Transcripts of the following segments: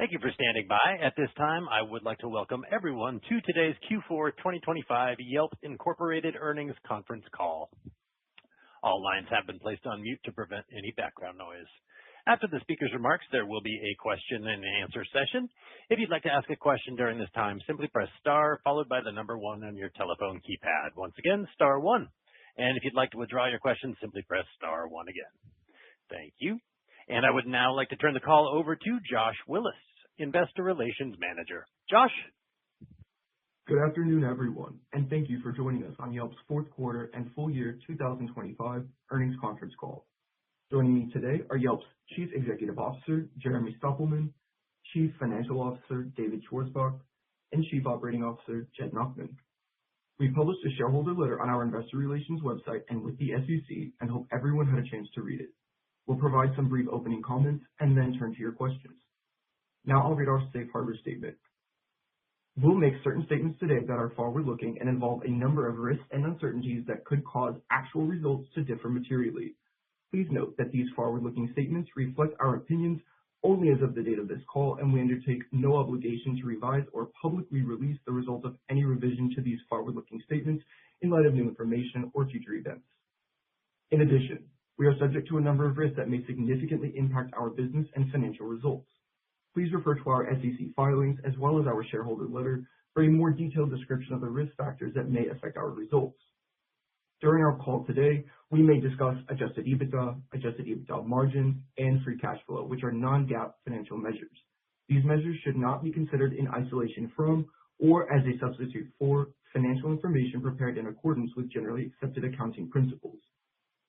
Thank you for standing by. At this time, I would like to welcome everyone to today's Q4 2025 Yelp Incorporated Earnings Conference Call. All lines have been placed on mute to prevent any background noise. After the speaker's remarks, there will be a question and answer session. If you'd like to ask a question during this time, simply press star followed by the number one on your telephone keypad. Once again, star one. And if you'd like to withdraw your question, simply press star one again. Thank you. And I would now like to turn the call over to Josh Willis, Investor Relations Manager. Josh? Good afternoon, everyone, and thank you for joining us on Yelp's fourth quarter and full year 2025 earnings conference call. Joining me today are Yelp's Chief Executive Officer, Jeremy Stoppelman, Chief Financial Officer, David Schwarzbach, and Chief Operating Officer, Jed Nachman. We published a shareholder letter on our investor relations website and with the SEC and hope everyone had a chance to read it. We'll provide some brief opening comments and then turn to your questions. Now I'll read our safe harbor statement. We'll make certain statements today that are forward-looking and involve a number of risks and uncertainties that could cause actual results to differ materially. Please note that these forward-looking statements reflect our opinions only as of the date of this call, and we undertake no obligation to revise or publicly release the result of any revision to these forward-looking statements in light of new information or future events. In addition, we are subject to a number of risks that may significantly impact our business and financial results. Please refer to our SEC filings as well as our shareholder letter for a more detailed description of the risk factors that may affect our results. During our call today, we may discuss adjusted EBITDA margin, and free cash flow, which are non-GAAP financial measures. These measures should not be considered in isolation from or as a substitute for financial information prepared in accordance with generally accepted accounting principles.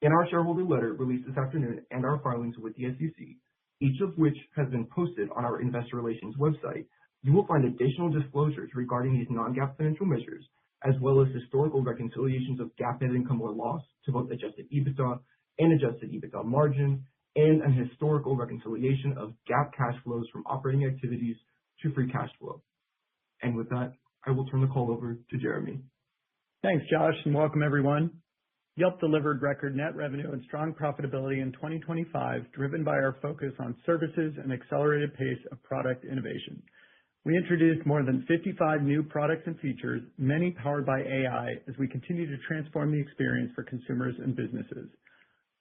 In our shareholder letter released this afternoon and our filings with the SEC, each of which has been posted on our investor relations website, you will find additional disclosures regarding these non-GAAP financial measures, as well as historical reconciliations of GAAP net income or loss to both adjusted EBITDA and adjusted EBITDA margin, and an historical reconciliation of GAAP cash flows from operating activities to free cash flow. And with that, I will turn the call over to Jeremy. Thanks, Josh, and welcome everyone. Yelp delivered record net revenue and strong profitability in 2025, driven by our focus on services and accelerated pace of product innovation. We introduced more than 55 new products and features, many powered by AI, as we continue to transform the experience for consumers and businesses.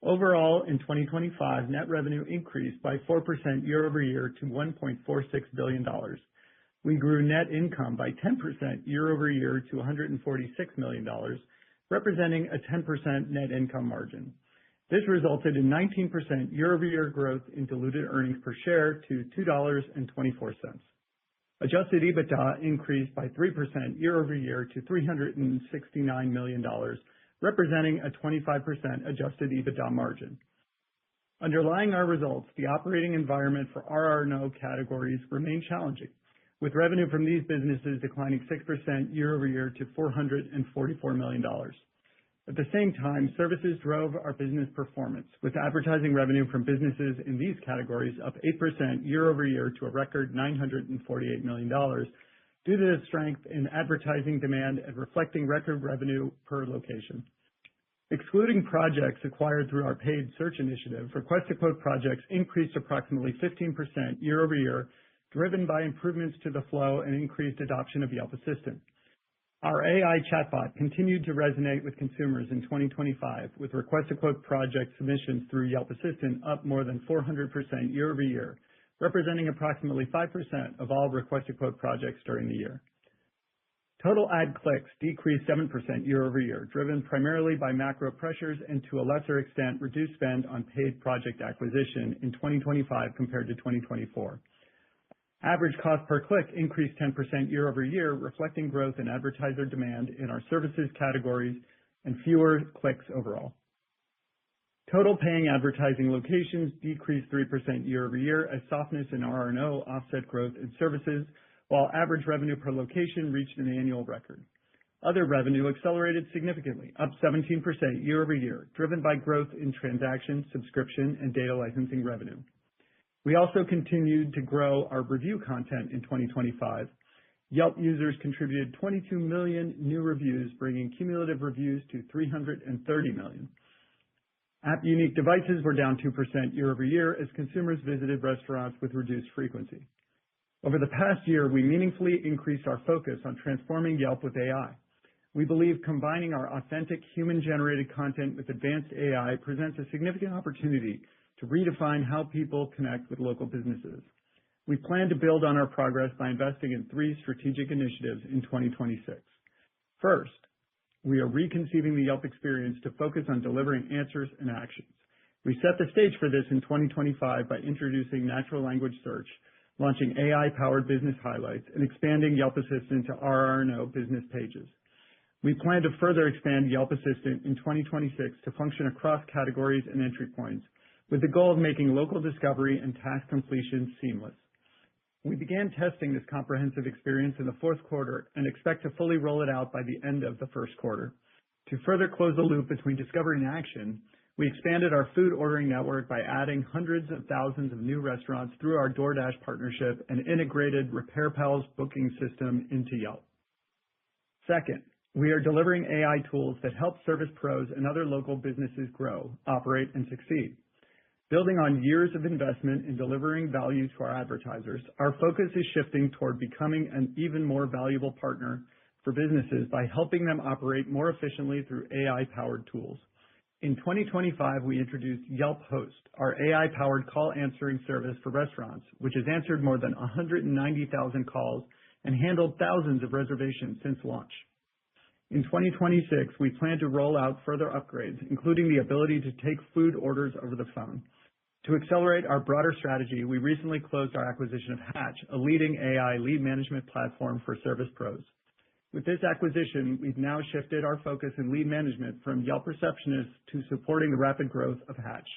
Overall, in 2025, net revenue increased by 4% year over year to $1.46 billion. We grew net income by 10% year over year to $146 million, representing a 10% net income margin. This resulted in 19% year-over-year growth in diluted earnings per share to $2.24. Adjusted EBITDA increased by 3% year-over-year to $369 million, representing a 25% adjusted EBITDA margin. Underlying our results, the operating environment for RR&O categories remained challenging, with revenue from these businesses declining 6% year-over-year to $444 million. At the same time, services drove our business performance, with advertising revenue from businesses in these categories up 8% year-over-year to a record $948 million due to the strength in advertising demand and reflecting record revenue per location. Excluding projects acquired through our paid search initiative, request-to-quote projects increased approximately 15% year-over-year, driven by improvements to the flow and increased adoption of Yelp Assistant. Our AI chatbot continued to resonate with consumers in 2025, with request-to-quote project submissions through Yelp Assistant up more than 400% year-over-year, representing approximately 5% of all request-to-quote projects during the year. Total ad clicks decreased 7% year-over-year, driven primarily by macro pressures and to a lesser extent reduced spend on paid project acquisition in 2025 compared to 2024. Average cost per click increased 10% year-over-year, reflecting growth in advertiser demand in our services categories and fewer clicks overall. Total paying advertising locations decreased 3% year-over-year as softness in RR&O offset growth in services, while average revenue per location reached an annual record. Other revenue accelerated significantly, up 17% year-over-year, driven by growth in transaction, subscription, and data licensing revenue. We also continued to grow our review content in 2025. Yelp users contributed 22 million new reviews, bringing cumulative reviews to 330 million. App unique devices were down 2% year-over-year as consumers visited restaurants with reduced frequency. Over the past year, we meaningfully increased our focus on transforming Yelp with AI. We believe combining our authentic human-generated content with advanced AI presents a significant opportunity to redefine how people connect with local businesses. We plan to build on our progress by investing in 3 strategic initiatives in 2026. First, we are reconceiving the Yelp experience to focus on delivering answers and actions. We set the stage for this in 2025 by introducing natural language search, launching AI-powered business highlights, and expanding Yelp Assistant to RR&O business pages. We plan to further expand Yelp Assistant in 2026 to function across categories and entry points, with the goal of making local discovery and task completion seamless. We began testing this comprehensive experience in the fourth quarter and expect to fully roll it out by the end of the first quarter. To further close the loop between discovery and action, we expanded our food ordering network by adding hundreds of thousands of new restaurants through our DoorDash partnership and integrated RepairPal's booking system into Yelp. Second, we are delivering AI tools that help service pros and other local businesses grow, operate, and succeed. Building on years of investment in delivering value to our advertisers, our focus is shifting toward becoming an even more valuable partner for businesses by helping them operate more efficiently through AI-powered tools. In 2025, we introduced Yelp Host, our AI-powered call answering service for restaurants, which has answered more than 190,000 calls and handled thousands of reservations since launch. In 2026, we plan to roll out further upgrades, including the ability to take food orders over the phone. To accelerate our broader strategy, we recently closed our acquisition of Hatch, a leading AI lead management platform for service pros. With this acquisition, we've now shifted our focus in lead management from Yelp receptionists to supporting the rapid growth of Hatch.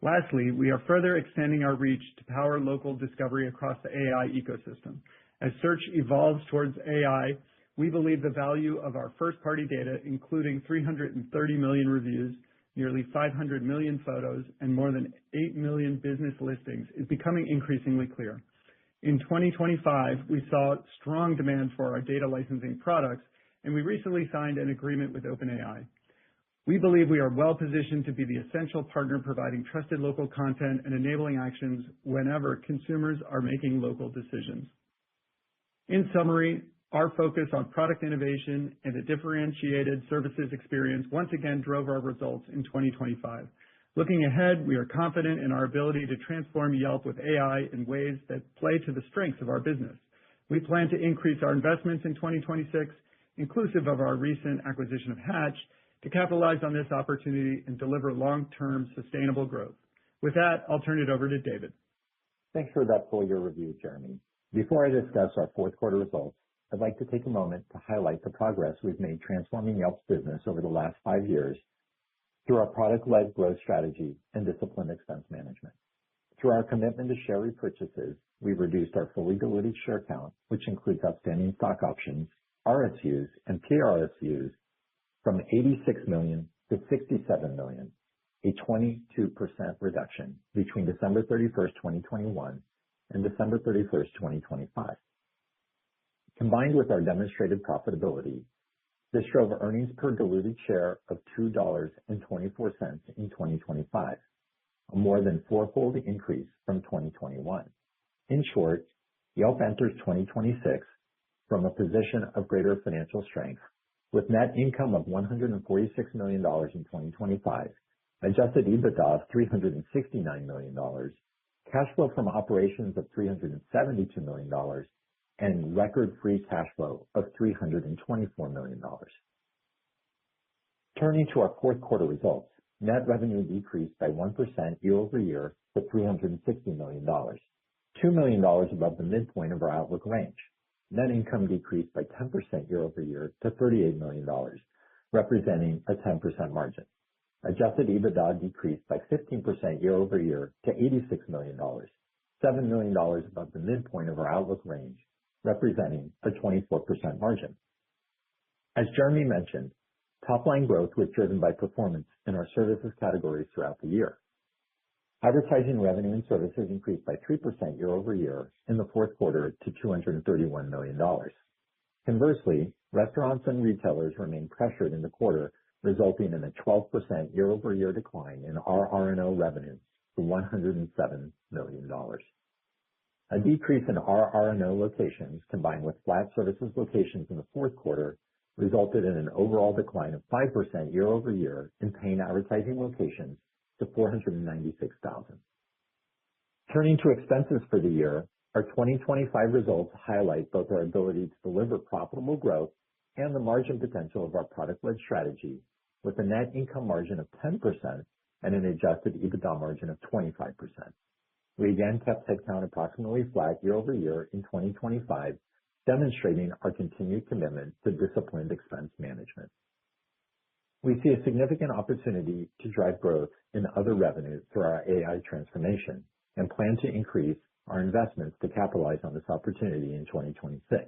Lastly, we are further extending our reach to power local discovery across the AI ecosystem. As search evolves towards AI, we believe the value of our first-party data, including 330 million reviews, nearly 500 million photos, and more than 8 million business listings, is becoming increasingly clear. In 2025, we saw strong demand for our data licensing products, and we recently signed an agreement with OpenAI. We believe we are well-positioned to be the essential partner providing trusted local content and enabling actions whenever consumers are making local decisions. In summary, our focus on product innovation and a differentiated services experience once again drove our results in 2025. Looking ahead, we are confident in our ability to transform Yelp with AI in ways that play to the strengths of our business. We plan to increase our investments in 2026, inclusive of our recent acquisition of Hatch, to capitalize on this opportunity and deliver long-term sustainable growth. With that, I'll turn it over to David. Thanks for that full year review, Jeremy. Before I discuss our fourth quarter results, I'd like to take a moment to highlight the progress we've made transforming Yelp's business over the last 5 years through our product-led growth strategy and disciplined expense management. Through our commitment to share repurchases, we've reduced our fully diluted share count, which includes outstanding stock options, RSUs, and PRSUs, from 86 million to 67 million, a 22% reduction between December 31st, 2021 and December 31st, 2025. Combined with our demonstrated profitability, this drove earnings per diluted share of $2.24 in 2025, a more than fourfold increase from 2021. In short, Yelp enters 2026 from a position of greater financial strength, with net income of $146 million in 2025, adjusted EBITDA of $369 million, cash flow from operations of $372 million, and record free cash flow of $324 million. Turning to our fourth quarter results, net revenue decreased by 1% year-over-year to $360 million, $2 million above the midpoint of our outlook range. Net income decreased by 10% year-over-year to $38 million, representing a 10% margin. Adjusted EBITDA decreased by 15% year-over-year to $86 million, $7 million above the midpoint of our outlook range, representing a 24% margin. As Jeremy mentioned, top-line growth was driven by performance in our services categories throughout the year. Advertising revenue and services increased by 3% year-over-year in the fourth quarter to $231 million. Conversely, restaurants and retailers remained pressured in the quarter, resulting in a 12% year-over-year decline in RR&O revenue to $107 million. A decrease in RR&O locations combined with flat services locations in the fourth quarter resulted in an overall decline of 5% year-over-year in paying advertising locations to 496,000. Turning to expenses for the year, our 2025 results highlight both our ability to deliver profitable growth and the margin potential of our product-led strategy, with a net income margin of 10% and an adjusted EBITDA margin of 25%. We again kept headcount approximately flat year-over-year in 2025, demonstrating our continued commitment to disciplined expense management. We see a significant opportunity to drive growth in other revenues through our AI transformation and plan to increase our investments to capitalize on this opportunity in 2026.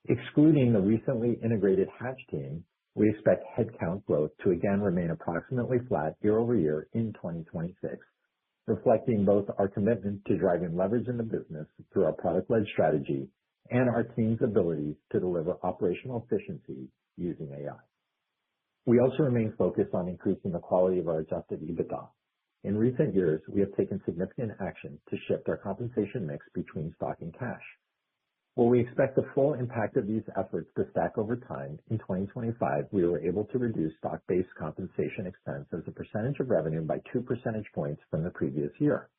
Excluding the recently integrated Hatch team, we expect headcount growth to again remain approximately flat year-over-year in 2026, reflecting both our commitment to driving leverage in the business through our product-led strategy and our team's ability to deliver operational efficiency using AI. We also remain focused on increasing the quality of our adjusted EBITDA. In recent years, we have taken significant action to shift our compensation mix between stock and cash. While we expect the full impact of these efforts to stack over time, in 2025, we were able to reduce stock-based compensation expense as a percentage of revenue by 2 percentage points from the previous year.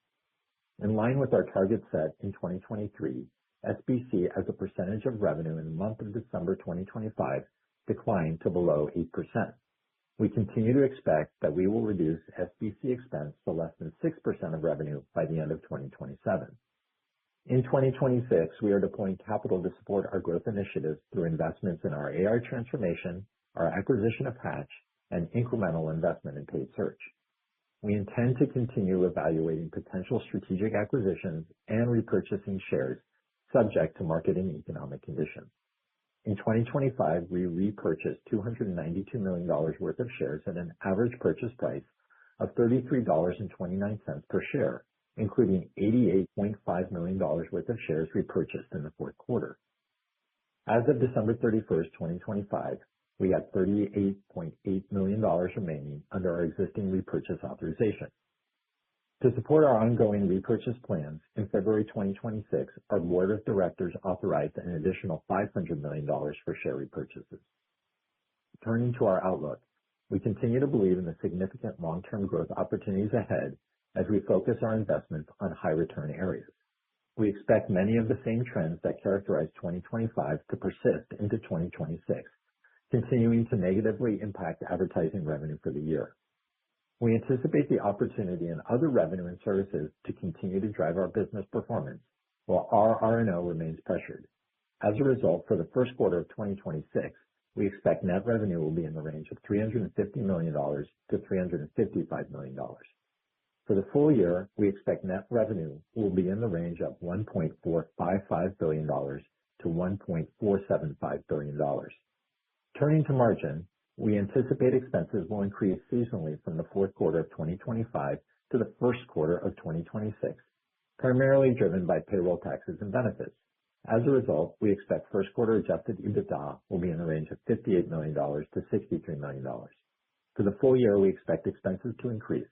In line with our target set in 2023, SBC as a percentage of revenue in the month of December 2025 declined to below 8%. We continue to expect that we will reduce SBC expense to less than 6% of revenue by the end of 2027. In 2026, we are deploying capital to support our growth initiatives through investments in our AI transformation, our acquisition of Hatch, and incremental investment in paid search. We intend to continue evaluating potential strategic acquisitions and repurchasing shares subject to market and economic conditions. In 2025, we repurchased $292 million worth of shares at an average purchase price of $33.29 per share, including $88.5 million worth of shares repurchased in the fourth quarter. As of December 31st, 2025, we had $38.8 million remaining under our existing repurchase authorization. To support our ongoing repurchase plans, in February 2026, our board of directors authorized an additional $500 million for share repurchases. Turning to our outlook, we continue to believe in the significant long-term growth opportunities ahead as we focus our investments on high-return areas. We expect many of the same trends that characterized 2025 to persist into 2026, continuing to negatively impact advertising revenue for the year. We anticipate the opportunity in other revenue and services to continue to drive our business performance, while RR&O remains pressured. As a result, for the first quarter of 2026, we expect net revenue will be in the range of $350 million to $355 million. For the full year, we expect net revenue will be in the range of $1.455 billion to $1.475 billion. Turning to margin, we anticipate expenses will increase seasonally from the fourth quarter of 2025 to the first quarter of 2026, primarily driven by payroll taxes and benefits. As a result, we expect first quarter adjusted EBITDA will be in the range of $58 million to $63 million. For the full year, we expect expenses to increase,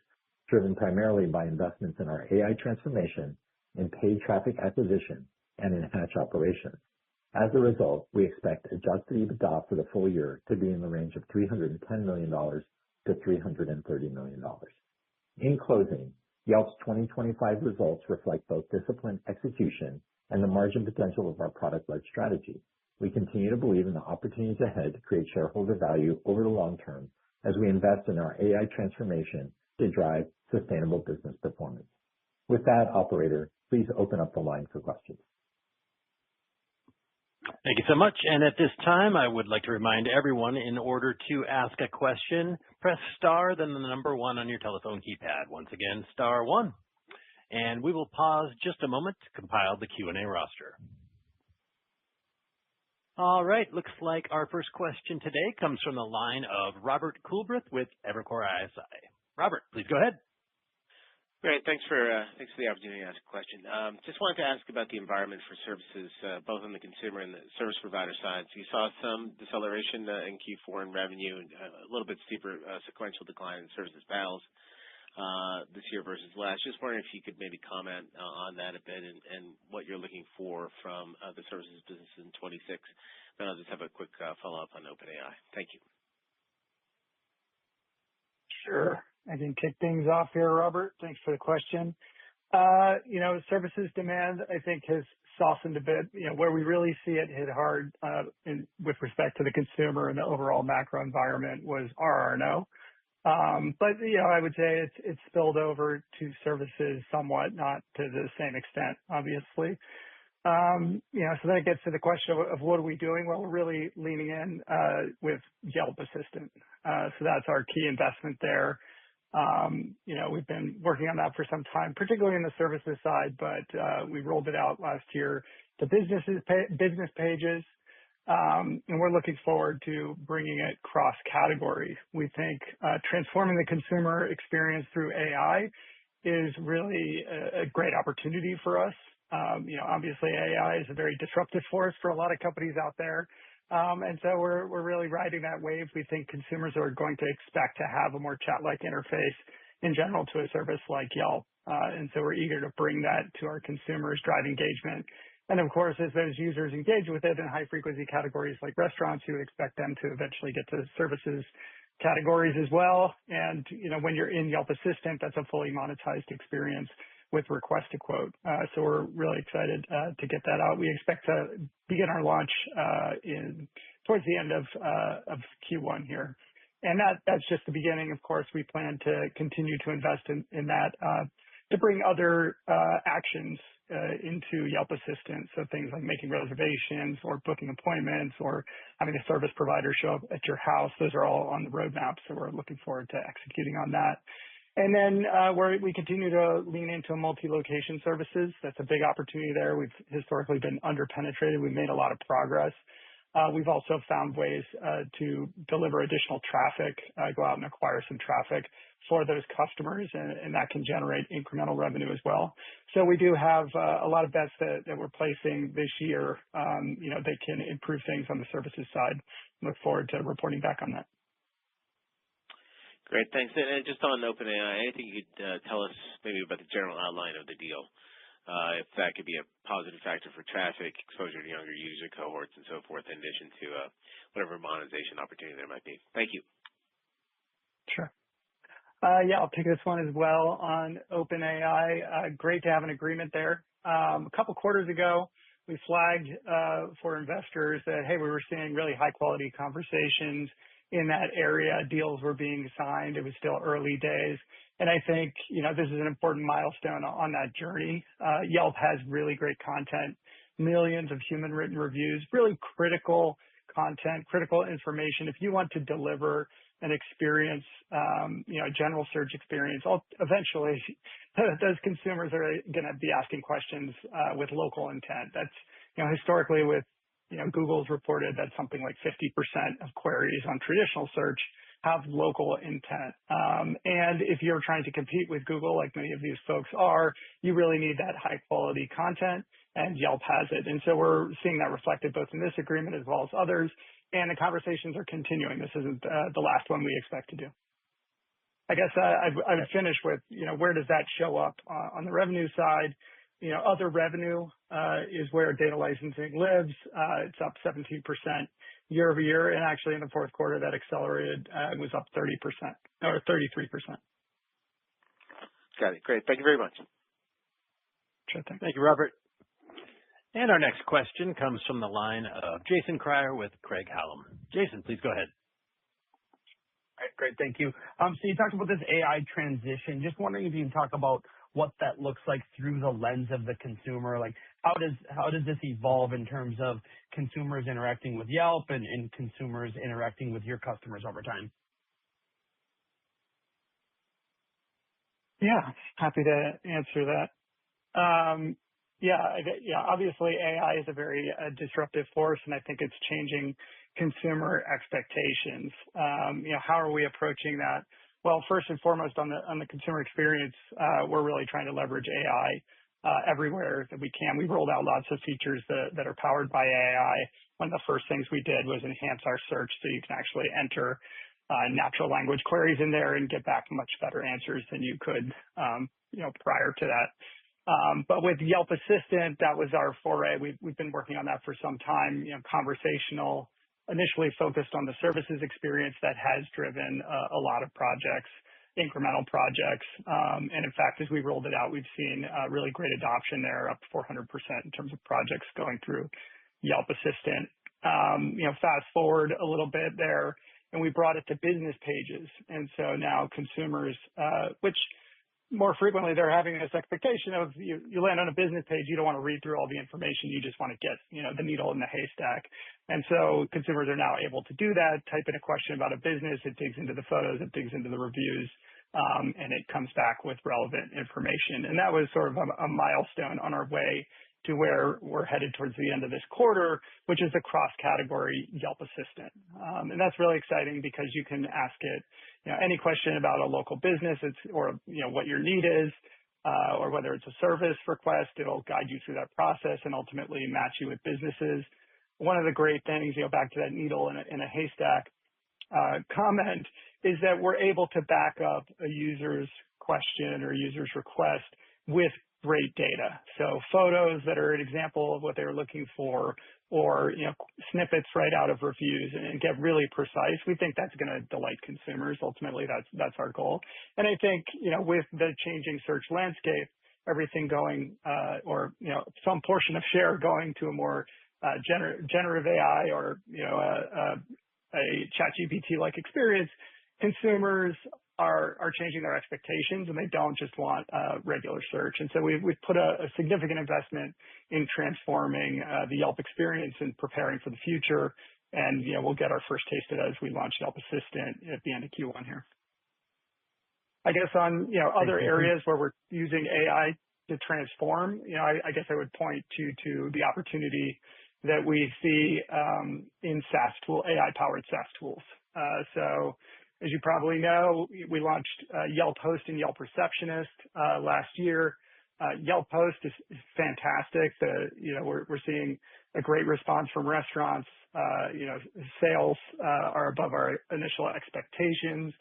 driven primarily by investments in our AI transformation, in paid traffic acquisition, and in Hatch operations. As a result, we expect adjusted EBITDA for the full year to be in the range of $310 million to $330 million. In closing, Yelp's 2025 results reflect both disciplined execution and the margin potential of our product-led strategy. We continue to believe in the opportunities ahead to create shareholder value over the long term as we invest in our AI transformation to drive sustainable business performance. With that, operator, please open up the line for questions. Thank you so much. And at this time, I would like to remind everyone, in order to ask a question, press star, then the number one on your telephone keypad. Once again, star one. And we will pause just a moment to compile the Q&A roster. All right, looks like our first question today comes from the line of Robert Coolbrith with Evercore ISI. Robert, please go ahead. Great. Thanks for the opportunity to ask a question. Just wanted to ask about the environment for services, both on the consumer and the service provider side. So you saw some deceleration in Q4 in revenue, a little bit steeper sequential decline in services valves. this year versus last. Just wondering if you could maybe comment on that a bit and what you're looking for from the services business in 26. Then I'll just have a quick follow-up on OpenAI. Thank you. Sure. I can kick things off here, Robert. Thanks for the question. Services demand, I think, has softened a bit. Where we really see it hit hard with respect to the consumer and the overall macro environment was RR&O. But I would say it's spilled over to services somewhat, not to the same extent, obviously. So that gets to the question of what are we doing? Well, we're really leaning in with Yelp Assistant. So that's our key investment there. We've been working on that for some time, particularly in the services side, but we rolled it out last year to business pages. And we're looking forward to bringing it cross categories. We think transforming the consumer experience through AI is really a great opportunity for us. Obviously AI is a very disruptive force for a lot of companies out there. And so we're really riding that wave. We think consumers are going to expect to have a more chat-like interface in general to a service like Yelp. And so we're eager to bring that to our consumers, drive engagement. And of course, as those users engage with it in high frequency categories like restaurants, you would expect them to eventually get to services categories as well. And, when you're in Yelp Assistant, that's a fully monetized experience with request to quote. So we're really excited to get that out. We expect to begin our launch towards the end of Q1 here. And that's just the beginning. Of course, we plan to continue to invest in that to bring other actions into Yelp Assistant. So things like making reservations or booking appointments or having a service provider show up at your house. Those are all on the roadmap. So we're looking forward to executing on that. And then we continue to lean into multi-location services. That's a big opportunity there. We've historically been under-penetrated. We've made a lot of progress. We've also found ways to deliver additional traffic, go out and acquire some traffic for those customers, and that can generate incremental revenue as well. So we do have a lot of bets that we're placing this year. They can improve things on the services side. Look forward to reporting back on that. Great, thanks. And just on OpenAI, anything you could tell us maybe about the general outline of the deal? If that could be a positive factor for traffic, exposure to younger user cohorts, and so forth, in addition to whatever monetization opportunity there might be. Thank you. Sure. I'll take this one as well on OpenAI. Great to have an agreement there. A couple quarters ago, we flagged for investors that, hey, we were seeing really high quality conversations in that area. Deals were being signed. It was still early days. And I think, this is an important milestone on that journey. Yelp has really great content, millions of human written reviews, really critical content, critical information. If you want to deliver an experience, a general search experience, eventually those consumers are going to be asking questions with local intent. That's, historically with Google's reported that something like 50% of queries on traditional search have local intent. And if you're trying to compete with Google, like many of these folks are, you really need that high quality content, and Yelp has it. And so we're seeing that reflected both in this agreement as well as others. And the conversations are continuing. This isn't the last one we expect to do. I guess I would finish with, where does that show up on the revenue side? Other revenue is where data licensing lives. It's up 17% year over year. And actually in the fourth quarter, that accelerated, was up 30% or 33%. Got it. Great. Thank you very much. Sure thing. Thank you, Robert. And our next question comes from the line of Jason Kreyer with Craig-Hallum. Jason, please go ahead. All right, great. Thank you. So you talked about this AI transition. Just wondering if you can talk about what that looks like through the lens of the consumer. Like how does this evolve in terms of consumers interacting with Yelp and consumers interacting with your customers over time? Yeah, happy to answer that. Obviously AI is a very disruptive force, and I think it's changing consumer expectations. How are we approaching that? Well, first and foremost on the consumer experience, we're really trying to leverage AI everywhere that we can. We've rolled out lots of features that are powered by AI. One of the first things we did was enhance our search so you can actually enter natural language queries in there and get back much better answers than you could, prior to that. But with Yelp Assistant, that was our foray. We've been working on that for some time, conversational, initially focused on the services experience that has driven a lot of projects, incremental projects. And in fact, as we rolled it out, we've seen really great adoption there, up 400% in terms of projects going through Yelp Assistant. Fast forward a little bit there, and we brought it to business pages. And so now consumers, which more frequently they're having this expectation of you land on a business page, you don't want to read through all the information, you just want to get, the needle in the haystack. And so consumers are now able to do that, type in a question about a business, it digs into the photos, it digs into the reviews, and it comes back with relevant information. And that was sort of a milestone on our way to where we're headed towards the end of this quarter, which is the cross-category Yelp Assistant. And that's really exciting because you can ask it, any question about a local business, or what your need is, or whether it's a service request, it'll guide you through that process and ultimately match you with businesses. One of the great things, back to that needle in a haystack comment, is that we're able to back up a user's question or user's request with great data. So photos that are an example of what they were looking for, or snippets right out of reviews, and get really precise. We think that's going to delight consumers. Ultimately, that's our goal. And I think with the changing search landscape, everything going, or some portion of share going to a more generative AI or a ChatGPT-like experience, consumers are changing their expectations, and they don't just want regular search. And so we've put a significant investment in transforming the Yelp experience and preparing for the future. And we'll get our first taste of it as we launch Yelp Assistant at the end of Q1 here. I guess on other areas where we're using AI to transform, I guess I would point to the opportunity that we see in AI-powered SaaS tools. So as you probably know, we launched Yelp Host and Yelp Receptionist last year. Yelp Host is fantastic. We're seeing a great response from restaurants. Sales are above our initial expectations.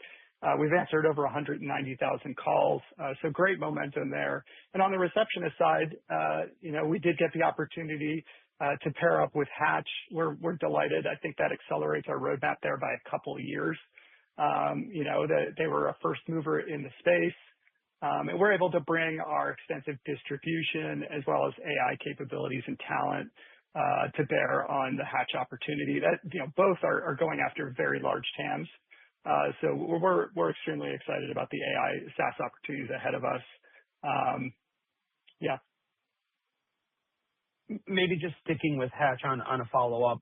We've answered over 190,000 calls, so great momentum there. And on the receptionist side, we did get the opportunity to pair up with Hatch. We're delighted. I think that accelerates our roadmap there by a couple of years. They were a first mover in the space, and we're able to bring our extensive distribution as well as AI capabilities and talent to bear on the Hatch opportunity. That both are going after very large TAMs. So we're extremely excited about the AI SaaS opportunities ahead of us. Yeah. Maybe just sticking with Hatch on a follow-up.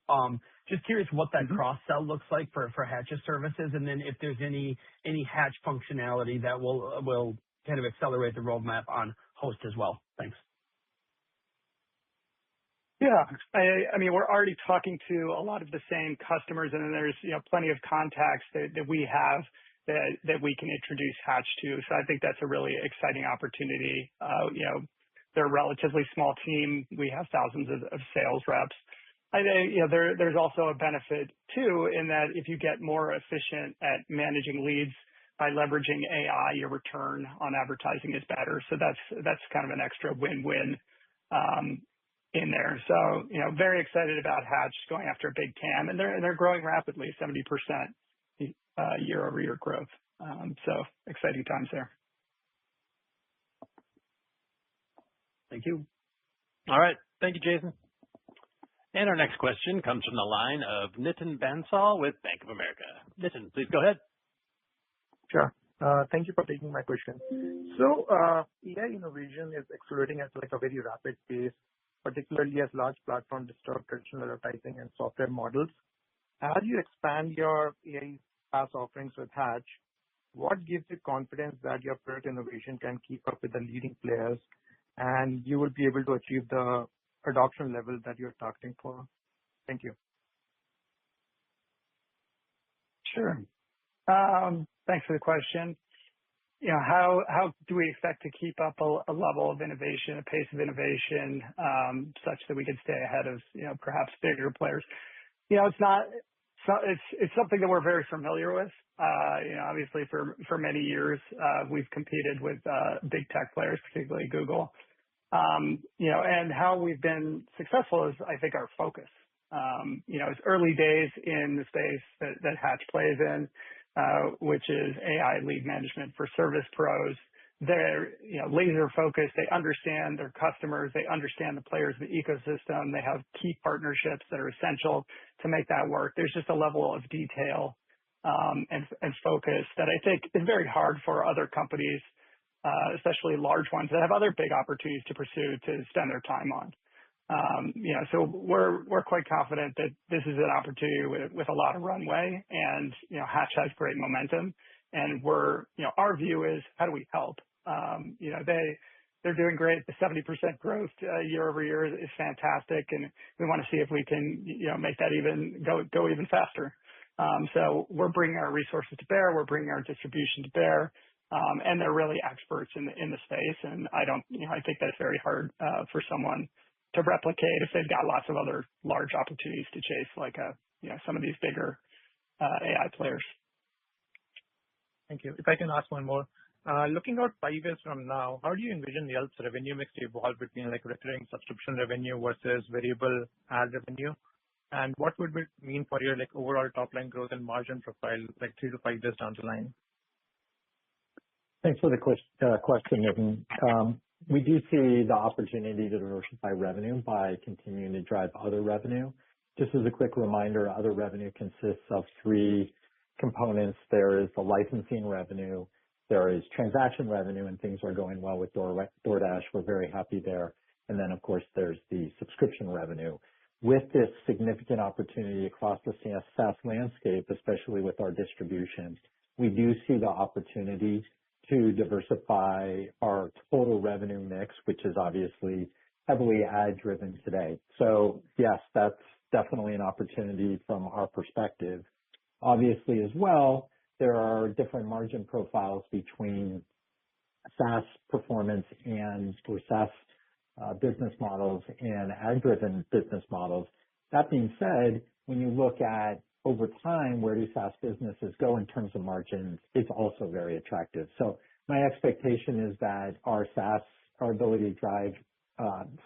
Just curious what that cross-sell looks like for Hatch's services, and then if there's any Hatch functionality that will kind of accelerate the roadmap on Host as well. Thanks. Yeah. I mean, we're already talking to a lot of the same customers, and then there's plenty of contacts that we have that we can introduce Hatch to. So I think that's a really exciting opportunity. They're a relatively small team. We have thousands of sales reps. I think there's also a benefit too in that if you get more efficient at managing leads by leveraging AI, your return on advertising is better. So that's kind of an extra win-win in there. So very excited about Hatch going after a big TAM, and they're growing rapidly, 70% year-over-year growth. So exciting times there. Thank you. All right. Thank you, Jason. And our next question comes from the line of Nitin Bansal with Bank of America. Nitin, please go ahead. Sure. Thank you for taking my question. So AI innovation is accelerating at a very rapid pace, particularly as large platforms disrupt traditional advertising and software models. As you expand your AI SaaS offerings with Hatch, what gives you confidence that your product innovation can keep up with the leading players and you will be able to achieve the adoption level that you're targeting for? Thank you. Sure. Thanks for the question. How do we expect to keep up a level of innovation, a pace of innovation, such that we can stay ahead of perhaps bigger players? It's not So it's something that we're very familiar with. Obviously for many years, we've competed with big tech players, particularly Google. And how we've been successful is, I think, our focus. It's early days in the space that Hatch plays in, which is AI lead management for service pros. They're laser focused. They understand their customers. They understand the players of the ecosystem. They have key partnerships that are essential to make that work. There's just a level of detail and focus that I think is very hard for other companies, especially large ones that have other big opportunities to pursue to spend their time on. So we're quite confident that this is an opportunity with a lot of runway, and Hatch has great momentum. And our view is, how do we help? They're doing great. The 70% growth year over year is fantastic, and we want to see if we can make that even go even faster. So we're bringing our resources to bear. We're bringing our distribution to bear, and they're really experts in the space. And I think that's very hard for someone to replicate if they've got lots of other large opportunities to chase, like some of these bigger AI players. Thank you. If I can ask one more. Looking out 5 years from now, how do you envision Yelp's revenue mix to evolve between recurring subscription revenue versus variable ad revenue? And what would it mean for your overall top line growth and margin profile 3 to 5 years down the line? Thanks for the question, Nitin. We do see the opportunity to diversify revenue by continuing to drive other revenue. Just as a quick reminder, other revenue consists of 3 components. There is the licensing revenue, there is transaction revenue, and things are going well with DoorDash. We're very happy there. And then, of course, there's the subscription revenue. With this significant opportunity across the SaaS landscape, especially with our distribution, we do see the opportunity to diversify our total revenue mix, which is obviously heavily ad-driven today. So yes, that's definitely an opportunity from our perspective. Obviously, as well, there are different margin profiles between SaaS performance or SaaS business models and ad-driven business models. That being said, when you look at over time, where do SaaS businesses go in terms of margins, it's also very attractive. So my expectation is that our ability to drive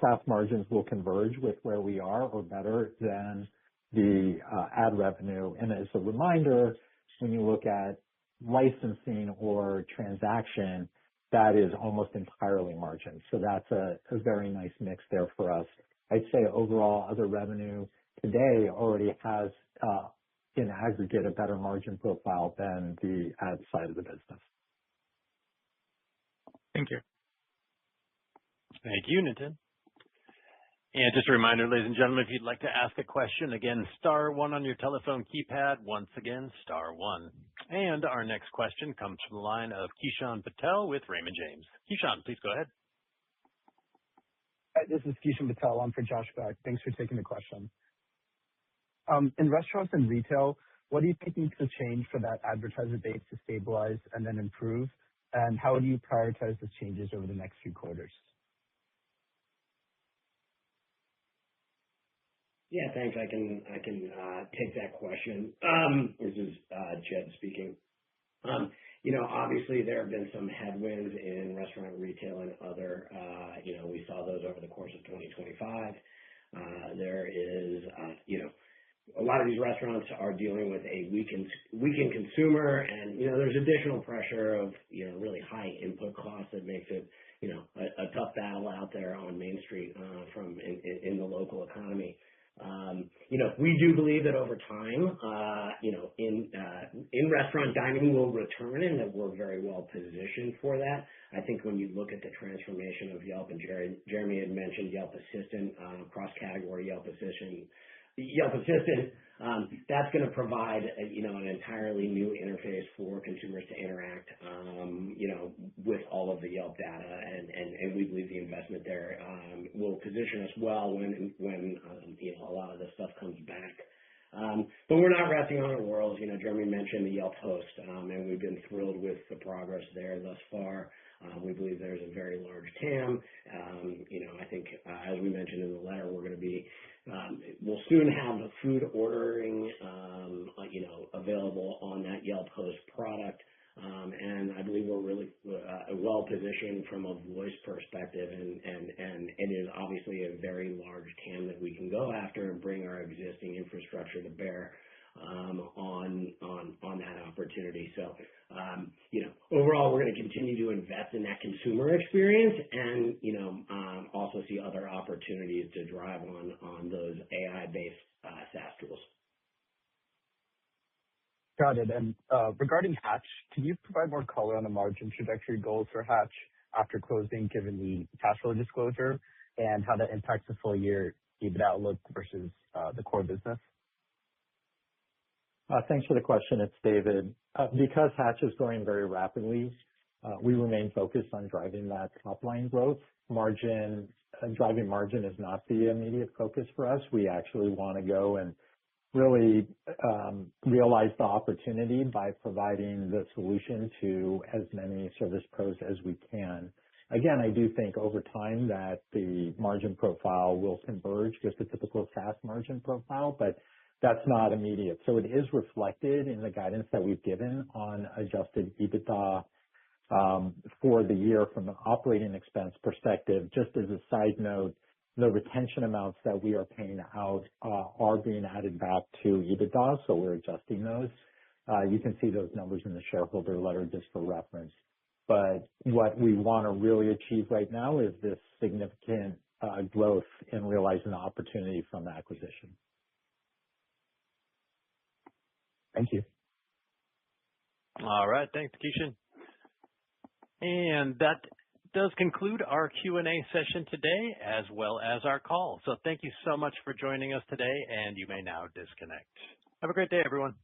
SaaS margins will converge with where we are or better than the ad revenue. And as a reminder, when you look at licensing or transaction, that is almost entirely margin. So that's a very nice mix there for us. I'd say overall, other revenue today already has, in aggregate, a better margin profile than the ad side of the business. Thank you. Thank you, Nitin. And just a reminder, ladies and gentlemen, if you'd like to ask a question, again, *1 on your telephone keypad. Once again, *1. And our next question comes from the line of Kishan Patel with Raymond James. Kishan, please go ahead. Hi, this is Kishan Patel. I'm for Josh Beck. Thanks for taking the question. In restaurants and retail, what do you think needs to change for that advertiser base to stabilize and then improve? And how do you prioritize the changes over the next few quarters? Yeah, thanks. I can take that question. This is Jed speaking. Obviously there have been some headwinds in restaurant, retail, and other. We saw those over the course of 2025. There is, a lot of these restaurants are dealing with a weakened consumer, and there's additional pressure of really high input costs that makes it a tough battle out there on Main Street from in the local economy. We do believe that over time, in restaurant dining will return, and that we're very well positioned for that. I think when you look at the transformation of Yelp, and Jeremy had mentioned Yelp Assistant, cross-category Yelp Assistant, that's going to provide an entirely new interface for consumers to interact, with all of the Yelp data, and we believe the investment there will position us well when a lot of this stuff comes back. But we're not resting on our laurels. Jeremy mentioned the Yelp host, and we've been thrilled with the progress there thus far. We believe there's a very large TAM. I think, as we mentioned in the letter, we'll soon have the food ordering, available on that Yelp host product. And I believe we're really well positioned from a voice perspective, and it is obviously a very large TAM that we can go after and bring our existing infrastructure to bear on that opportunity. So, overall, we're going to continue to invest in that consumer experience and also see other opportunities to drive on those AI-based SaaS tools. Got it. And regarding Hatch, can you provide more color on the margin trajectory goals for Hatch after closing, given the cash flow disclosure, and how that impacts the full year EBITDA outlook versus the core business? Thanks for the question. It's David. Because Hatch is growing very rapidly, we remain focused on driving that top-line growth. Driving margin is not the immediate focus for us. We actually want to go and really realize the opportunity by providing the solution to as many service pros as we can. Again, I do think over time that the margin profile will converge with the typical SaaS margin profile, but that's not immediate. So it is reflected in the guidance that we've given on adjusted EBITDA for the year from an operating expense perspective. Just as a side note, the retention amounts that we are paying out are being added back to EBITDA, so we're adjusting those. You can see those numbers in the shareholder letter just for reference. But what we want to really achieve right now is this significant growth in realizing the opportunity from the acquisition. Thank you. All right. Thanks, Keishan. And that does conclude our Q&A session today, as well as our call. So thank you so much for joining us today, and you may now disconnect. Have a great day, everyone.